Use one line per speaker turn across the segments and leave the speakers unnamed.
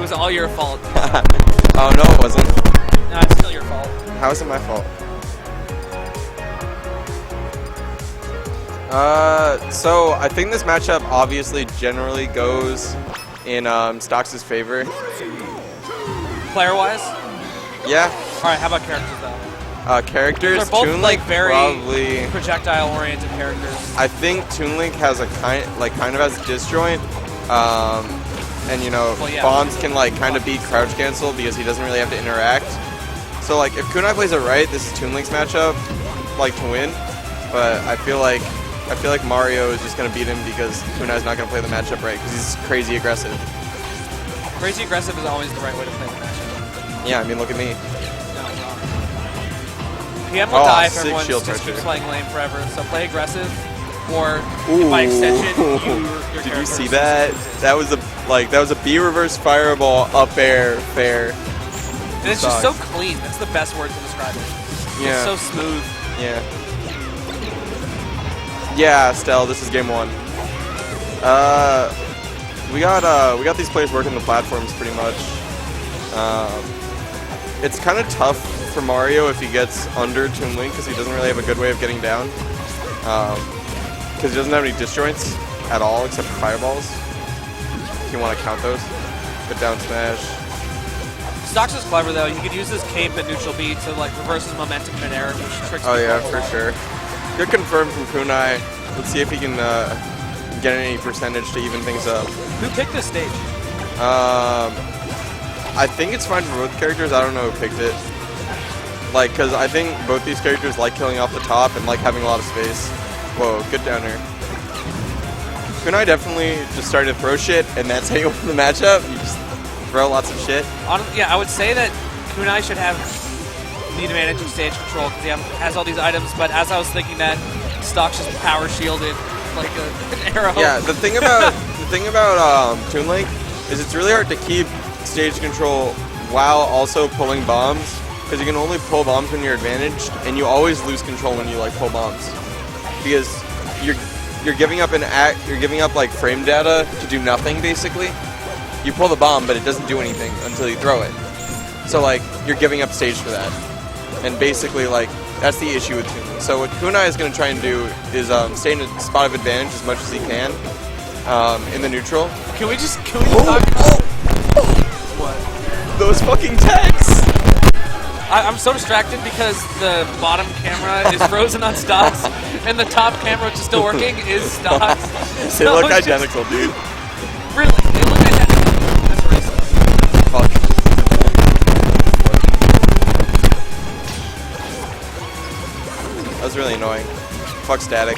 was all your fault.
Oh, no, it wasn't.
No, it's still your fault.
How is it my fault? So I think this matchup obviously generally goes in Stoks' favor.
Player-wise?
Yeah.
All right, how about characters, though?
Characters,
They're both
Toon
like
Link
very
probably.
projectile-oriented characters.
I think Toon Link has a kind of has disjoint, and you know,
Well, yeah.
bombs can like kind of beat crouch cancel because he doesn't really have to interact. So like if Kunai plays it right, this is Toon Link's matchup, like to win. But I feel like Mario is just gonna beat him because Kunai's not gonna play the matchup right because he's crazy aggressive.
Crazy aggressive is always the right way to play the matchup.
Yeah, I mean look at me.
No, wrong. PM will die if everyone
shield
just
pressure.
keeps playing lame forever. So play aggressive, or
Ooh.
by extension, your
Did you
character
see
is
that?
just-
That was a B reverse fireball up air fair.
And it's just so clean. That's the best word to describe it.
Yeah.
It's so smooth.
Yeah. Yeah, Stell, this is game one. We got these players working the platforms pretty much. It's kind of tough for Mario if he gets under Toon Link because he doesn't really have a good way of getting down. Because he doesn't have any disjoints at all except for fireballs. If you want to count those. Good down smash.
Stoks is clever though. You could use his cape and neutral B to like reverse his momentum in air, which tricks
Oh
people
yeah,
up a
for
lot.
sure. Good confirm from Kunai. Let's see if he can get any percentage to even things up.
Who picked this stage?
I think it's fine for both characters. I don't know who picked it. Like, because I think both these characters like killing off the top and like having a lot of space. Whoa, good downer. Kunai definitely just started to throw shit, and that's how you win the matchup. You just throw lots of shit.
Yeah, I would say that Kunai should have lead advantage in stage control because he has all these items, but as I was thinking that, Stoks just power shielded like an arrow.
Yeah, the thing about Toon Link is it's really hard to keep stage control while also pulling bombs because you can only pull bombs when you're advantaged, and you always lose control when you like pull bombs because you're giving up like frame data to do nothing basically. You pull the bomb, but it doesn't do anything until you throw it. So like you're giving up stage for that, and basically like that's the issue with Toon Link. So what Kunai is going to try and do is stay in a spot of advantage as much as he can in the neutral.
Can we just talk about what?
Those fucking techs!
I'm so distracted because the bottom camera is frozen on Stoks, and the top camera, which is still working, is Stoks.
They look identical, dude.
Really? They look identical. That's racist.
Fuck. That was really annoying. Fuck static.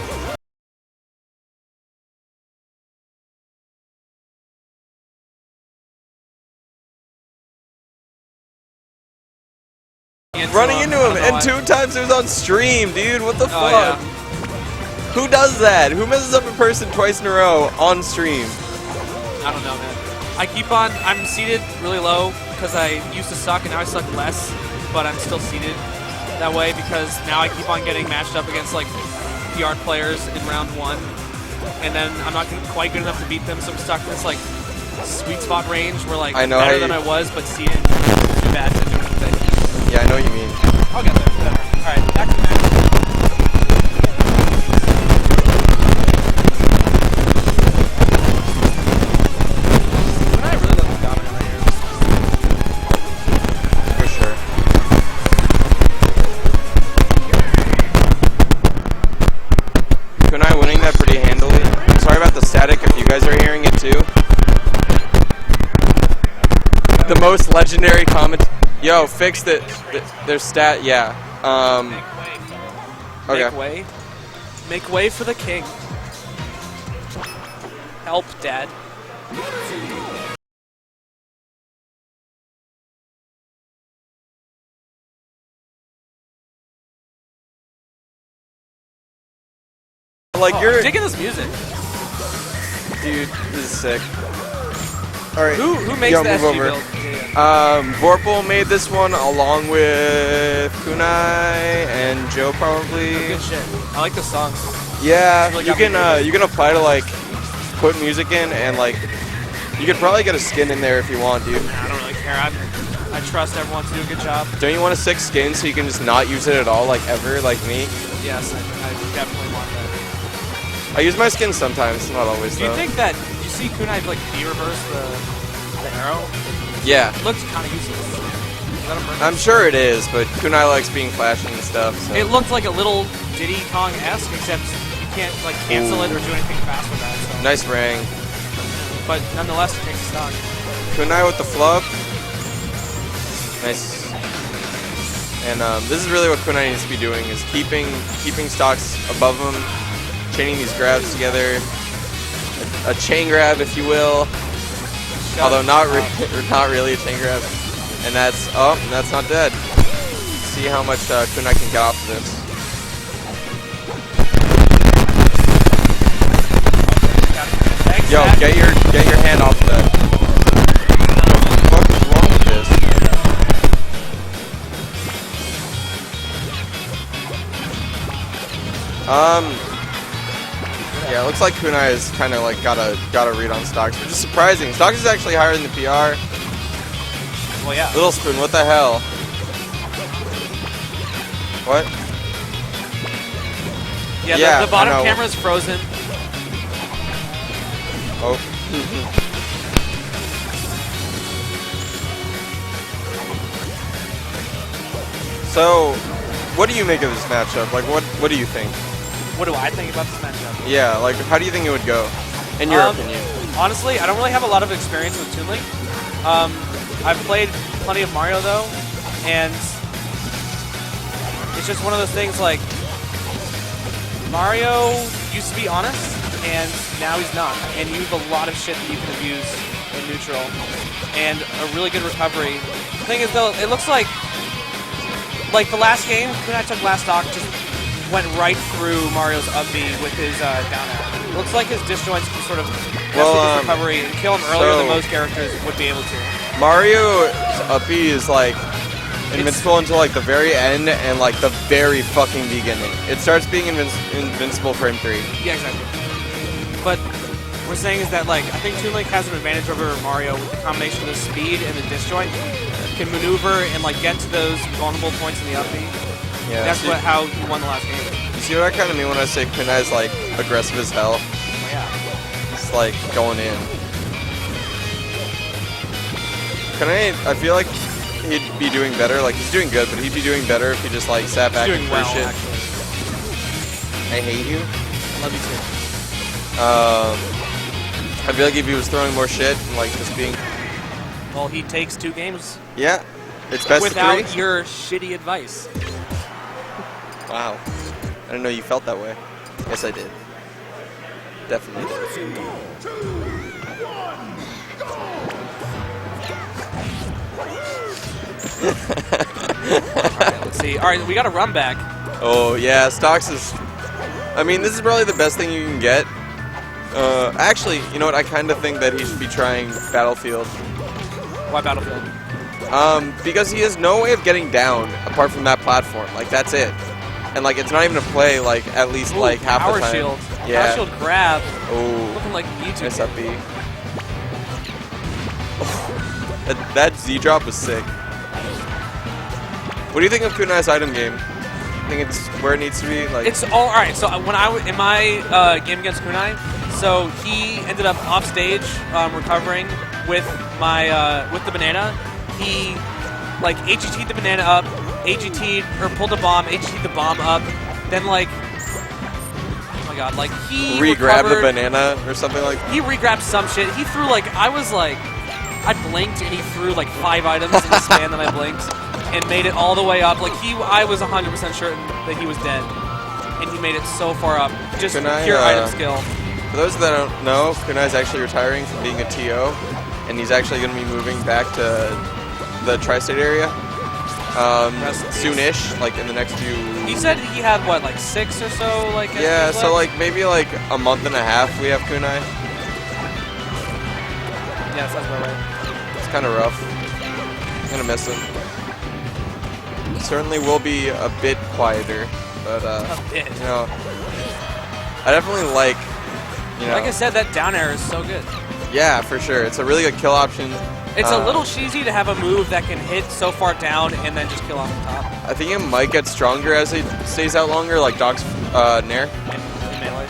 Running into him, and 2 times it was on stream, dude. What the fuck?
Yeah.
Who does that? Who messes up a person twice in a row on stream?
I don't know, man. I'm seated really low because I used to suck and now I suck less, but I'm still seated that way because now I keep on getting matched up against like PR players in round 1, and then I'm not quite good enough to beat them, so I'm stuck in this like sweet spot range where like I'm better than I was, but seated too bad to do anything.
Yeah, I know what you mean.
I'll get there. Whatever. All right, back to the match. I really love the dominant right here.
For sure. Kunai winning that pretty handily. Sorry about the static if you guys are hearing it too. The most legendary comment. Yo, fix their stat. Yeah. Okay.
Make way. Make way for the king. Help, Dad.
Like you're
I'm digging this music.
dude. This is sick. All right.
Who makes
Yo,
the
move
SG
over.
build?
Vorpal made this one along with Kunai and Joe probably.
Good shit. I like the song.
Yeah,
Really
you
got me
can apply to like put music in and like You could probably get a skin in there if you want, dude.
I don't really care. I trust everyone to do a good job.
Don't you want a 6 skin so you can just not use it at all, like ever, like me?
Yes, I definitely want that.
I use my skins sometimes, not always
Do you
though.
think that you see Kunai like B-reverse the arrow?
Yeah.
It looks kind of useless. Is that a purpose?
I'm sure it is, but Kunai likes being flashy and stuff. So.
It looked like a little Diddy Kong-esque, except you can't like cancel it or do anything fast with that. So.
Nice ring.
But nonetheless, it takes stock.
Kunai with the flub. Nice. And this is really what Kunai needs to be doing, is keeping Stoks above him, chaining these grabs together. A chain grab, if you will. Although not really a chain grab. And that's not dead. See how much Kunai can get off of this. Yo, get your hand off of that. What the fuck is wrong with this? Yeah, it looks like Kunai has kind of like got a read on Stoks, which is surprising. Stoks is actually higher than the PR.
Well, yeah.
Little Spoon, what the hell? What?
Yeah, the bottom camera's frozen.
Oh. So, what do you make of this matchup? Like, what do you think?
What do I think about this matchup?
Yeah, like, how do you think it would go, in your opinion?
Honestly, I don't really have a lot of experience with Toon Link. I've played plenty of Mario, though, and it's just one of those things, like, Mario used to be honest, and now he's not. And you have a lot of shit that you can abuse in neutral, and a really good recovery. The thing is, though, it looks like the last game, Kunai took last stock, just went right through Mario's up B with his down air. It looks like his disjoints can sort of mess with his recovery and kill him earlier than most characters would be able to.
Mario's up B is like invincible until like the very end and like the very fucking beginning. It starts being invincible frame 3.
Yeah, exactly. But what we're saying is that like I think Toon Link has an advantage over Mario with the combination of the speed and the disjoint. Can maneuver and like get to those vulnerable points in the up B.
Yeah,
that's how he won the last game.
You see what I kind of mean when I say Kunai is like aggressive as hell?
Oh, yeah.
It's like going in. Kunai, I feel like he'd be doing better. Like he's doing good, but he'd be doing better if he just like sat back and threw shit.
Actually.
I hate you.
I love you too.
I feel like if he was throwing more shit and like just being.
Well, he takes 2 games.
Yeah, it's best
without
of 3.
Your shitty advice.
Wow, I didn't know you felt that way. Yes, I did. Definitely did.
Alright, let's see. Alright, we got a run back.
Oh, yeah, Stoks is... I mean, this is probably the best thing you can get. Actually, you know what? I kind of think that he should be trying Battlefield.
Why Battlefield?
Because he has no way of getting down apart from that platform. Like, that's it. And, like, it's not even a play, like, at least, like, half the time.
Power shield.
Yeah.
Power shield grab.
Oh.
Looking like YouTube.
Nice up B. Oh, that Z drop was sick. What do you think of Kunai's item game? I think it's where it needs to be. Like
it's all right. So when in my game against Kunai, so he ended up off stage recovering with my with the banana. He like AGT'd the banana up, AGT'd or pulled a bomb, AGT'd the bomb up, then like oh my god, like he
re-grabbed the banana or something like that.
He re-grabbed some shit. He threw like I blinked and he threw like 5 items in the span that I blinked. And made it all the way up. Like I was 100% certain that he was dead, and he made it so far up, just
Kunai,
pure item skill.
For those that don't know, Kunai's actually retiring from being a TO, and he's actually going to be moving back to the tri-state area soonish, like in the next few.
He said he had what, like 6 or so, like.
Yeah, so like maybe like a month and a half we have Kunai.
Yeah, that sounds about right.
It's kind of rough. I'm gonna miss him. Certainly will be a bit quieter, but you know, I definitely like, you know.
Like I said, that down air is so good.
Yeah, for sure. It's a really good kill option.
It's a little cheesy to have a move that can hit so far down and then just kill off the top.
I think it might get stronger as it stays out longer, like Doc's Nair.
In melee.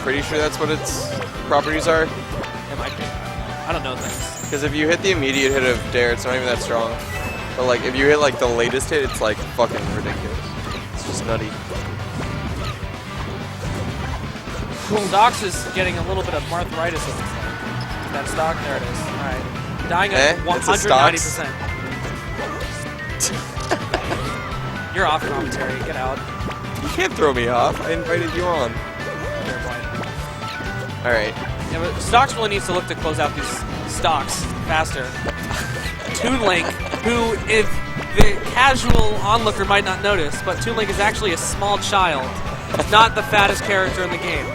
Pretty sure that's what its properties are.
It might be. I don't know things.
Because if you hit the immediate hit of Dare, it's not even that strong. But like if you hit like the latest hit, it's like fucking ridiculous. It's just nutty.
Stoks is getting a little bit of arthritis. It looks like. That stock, there it is. All right, dying at 190%. You're off commentary. Get out.
You can't throw me off. I invited you on.
Fair point.
All right.
Yeah, but Stoks really needs to look to close out these stocks faster. Toon Link, who, if the casual onlooker might not notice, but Toon Link is actually a small child, not the fattest character in the game.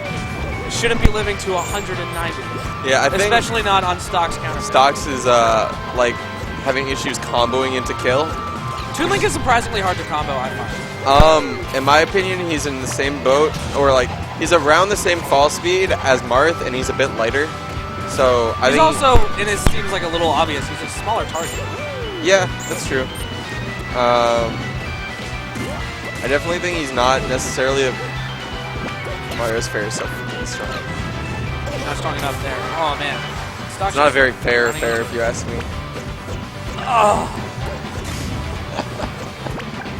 Shouldn't be living to 190.
Yeah, I think
especially not on Stoks counter.
Stoks is like having issues comboing into kill.
Toon Link is surprisingly hard to combo, I find.
In my opinion, he's in the same boat, or like he's around the same fall speed as Marth, and he's a bit lighter. So I
he's
think
also, and it seems like a little obvious, he's a smaller target.
yeah, that's true. I definitely think he's not necessarily a Mario's fair stuff strong.
Not strong enough there. Oh man, Stoks
It's not a very fair if you ask me.
Oh.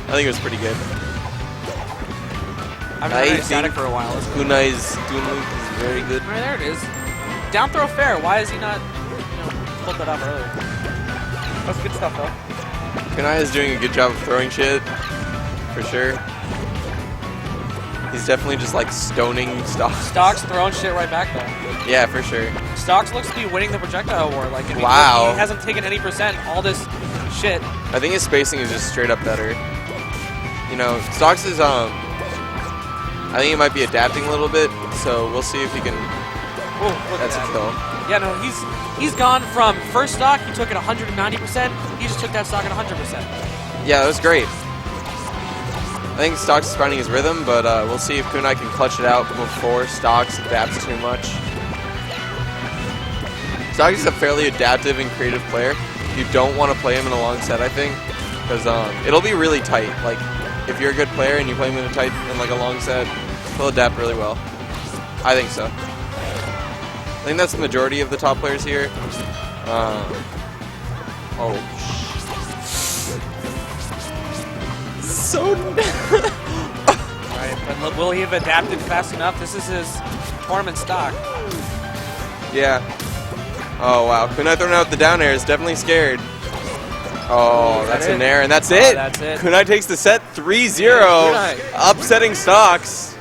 I think it was pretty good.
I've been very static for a while.
Kunai's Toon Link is very good.
All right, there it is. Down throw fair. Why is he not, pulled that off earlier? That's good stuff though.
Kunai is doing a good job of throwing shit, for sure. He's definitely just like stoning Stoks.
Stoks throwing shit right back though.
Yeah, for sure.
Stoks looks to be winning the projectile war. Like, I mean,
wow.
He hasn't taken any percent. All this shit.
I think his spacing is just straight up better. You know, Stoks is I think he might be adapting a little bit, so we'll see if he can.
Ooh,
That's a kill.
Yeah, no, he's gone from first stock, he took it 190%. He just took that stock at 100%.
Yeah, that was great. I think Stoks is finding his rhythm, but we'll see if Kunai can clutch it out before Stoks adapts too much. Stoks is a fairly adaptive and creative player. You don't want to play him in a long set, I think, because it'll be really tight. Like, if you're a good player and you play him in a long set, he'll adapt really well. I think so. I think that's the majority of the top players here. So.
Alright, but will he have adapted fast enough? This is his tournament stock.
Yeah. Oh, wow. Kunai throwing out the down air is definitely scared. Oh, that's an air, and that's it.
That's it.
Kunai takes the set 3-0, upsetting Stoks.